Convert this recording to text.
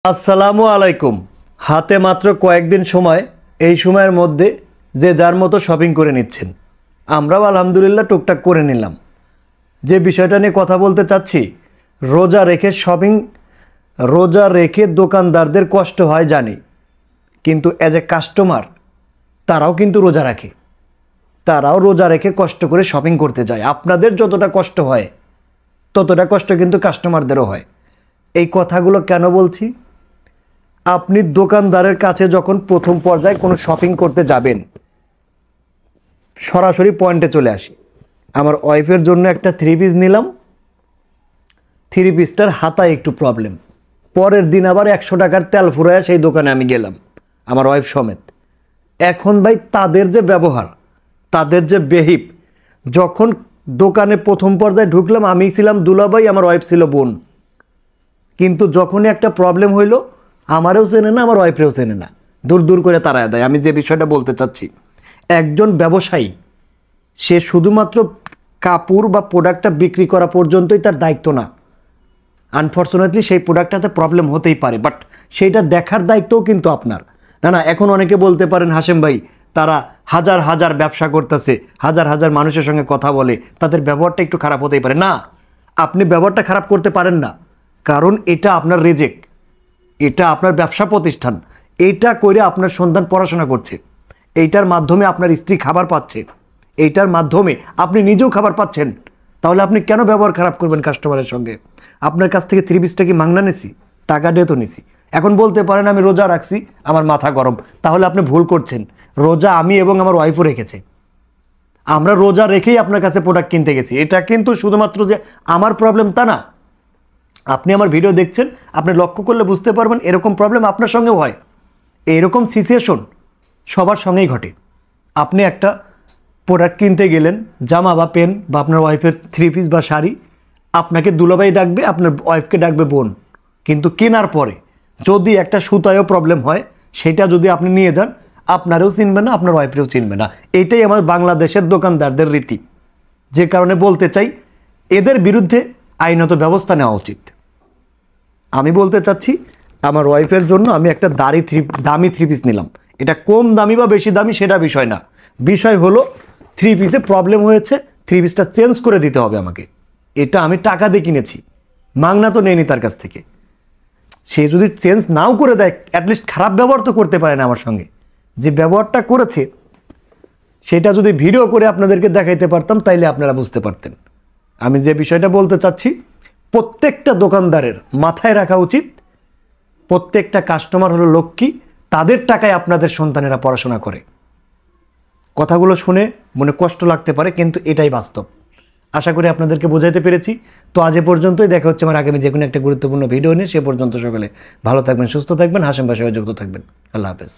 আসসালামু আলাইকুম। হাতে মাত্র কয়েকদিন সময়, এই সময়ের মধ্যে যে যার মতো শপিং করে নিচ্ছেন, আমরাও আলহামদুলিল্লাহ টুকটাক করে নিলাম। যে বিষয়টা নিয়ে কথা বলতে চাচ্ছি, রোজা রেখে শপিং, রোজা রেখে দোকানদারদের কষ্ট হয় জানি, কিন্তু অ্যাজ এ কাস্টমার তারাও কিন্তু রোজা রাখে, তারাও রোজা রেখে কষ্ট করে শপিং করতে যায়। আপনাদের যতটা কষ্ট হয় ততটা কষ্ট কিন্তু কাস্টমারদেরও হয়। এই কথাগুলো কেন বলছি? আপনি দোকানদারের কাছে যখন প্রথম পর্যায়ে কোনো শপিং করতে যাবেন, সরাসরি পয়েন্টে চলে আসি। আমার ওয়াইফের জন্য একটা থ্রি পিস নিলাম, থ্রি পিসটার হাতায় একটু প্রবলেম। পরের দিন আবার 100 টাকার তেল ফুরায় সেই দোকানে আমি গেলাম, আমার ওয়াইফ সমেত। এখন ভাই তাদের যে ব্যবহার, তাদের যে বেহিব, যখন দোকানে প্রথম পর্যায়ে ঢুকলাম আমি ছিলাম দুলাভাই, আমার ওয়াইফ ছিল বোন, কিন্তু যখনই একটা প্রবলেম হইল আমারও চেনে না, আমার ওয়াইফরেও চেনে না, দূর দূর করে তাড়ায় দেয়। আমি যে বিষয়টা বলতে চাচ্ছি, একজন ব্যবসায়ী সে শুধুমাত্র কাপড় বা প্রোডাক্টটা বিক্রি করা পর্যন্তই তার দায়িত্ব না। আনফর্চুনেটলি সেই প্রোডাক্টটাতে প্রবলেম হতেই পারে, বাট সেইটা দেখার দায়িত্বও কিন্তু আপনার। না, এখন অনেকে বলতে পারেন হাশেম ভাই তারা হাজার হাজার ব্যবসা করতেছে, হাজার হাজার মানুষের সঙ্গে কথা বলে, তাদের ব্যবহারটা একটু খারাপ হতেই পারে। না, আপনি ব্যবহারটা খারাপ করতে পারেন না, কারণ এটা আপনার রেজেক, এটা আপনার ব্যবসা প্রতিষ্ঠান, এইটা করে আপনার সন্তান পড়াশোনা করছে, এইটার মাধ্যমে আপনার স্ত্রী খাবার পাচ্ছে, এইটার মাধ্যমে আপনি নিজেও খাবার পাচ্ছেন। তাহলে আপনি কেন ব্যবহার খারাপ করবেন কাস্টমারের সঙ্গে? আপনার কাছ থেকে থ্রি পিসটা কি মাংনা নিছি? টাকা দিয়ে তো নিছি। এখন বলতে পারেন আমি রোজা রাখছি, আমার মাথা গরম। তাহলে আপনি ভুল করছেন। রোজা আমি এবং আমার ওয়াইফও রেখেছে, আমরা রোজা রেখেই আপনার কাছে প্রোডাক্ট কিনতে গেছি। এটা কিন্তু শুধুমাত্র যে আমার প্রবলেম তা না। আপনি আমার ভিডিও দেখছেন, আপনি লক্ষ্য করলে বুঝতে পারবেন এরকম প্রবলেম আপনার সঙ্গেও হয়। এরকম সিচুয়েশন সবার সঙ্গেই ঘটে। আপনি একটা প্রোডাক্ট কিনতে গেলেন, জামা বা পেন বা আপনার ওয়াইফের থ্রি পিস বা শাড়ি, আপনাকে দুলাভাই ডাকবে, আপনার ওয়াইফকে ডাকবে বোন, কিন্তু কেনার পরে যদি একটা সুতায়ও প্রবলেম হয়, সেটা যদি আপনি নিয়ে যান, আপনারও চিনবে না, আপনার ওয়াইফেরও চিনবে না। এইটাই আমার বাংলাদেশের দোকানদারদের রীতি। যে কারণে বলতে চাই, এদের বিরুদ্ধে আইনত ব্যবস্থা নেওয়া উচিত। আমি বলতে চাচ্ছি, আমার ওয়াইফের জন্য আমি একটা দামি থ্রি পিস নিলাম। এটা কম দামি বা বেশি দামি সেটা বিষয় না, বিষয় হলো থ্রি পিসে প্রবলেম হয়েছে, থ্রি পিসটা চেঞ্জ করে দিতে হবে আমাকে। এটা আমি টাকা দিয়ে কিনেছি, মাংনা তো নেইনি তার কাছ থেকে। সে যদি চেঞ্জ নাও করে দেয়, অ্যাটলিস্ট খারাপ ব্যবহার তো করতে পারে না আমার সঙ্গে। যে ব্যবহারটা করেছে সেটা যদি ভিডিও করে আপনাদেরকে দেখাইতে পারতাম, তাইলে আপনারা বুঝতে পারতেন। আমি যে বিষয়টা বলতে চাচ্ছি, প্রত্যেকটা দোকানদারের মাথায় রাখা উচিত, প্রত্যেকটা কাস্টমার হলো লক্ষ্মী, তাদের টাকায় আপনাদের সন্তানেরা পড়াশোনা করে। কথাগুলো শুনে মনে কষ্ট লাগতে পারে, কিন্তু এটাই বাস্তব। আশা করি আপনাদেরকে বোঝাইতে পেরেছি। তো আজ এ পর্যন্তই, দেখা হচ্ছে আমার আগামী যে কোনো একটা গুরুত্বপূর্ণ ভিডিও নিয়ে। সে পর্যন্ত সকলে ভালো থাকবেন, সুস্থ থাকবেন, হাশেম ভাই সঙ্গে যুক্ত থাকবেন। আল্লাহ হাফেজ।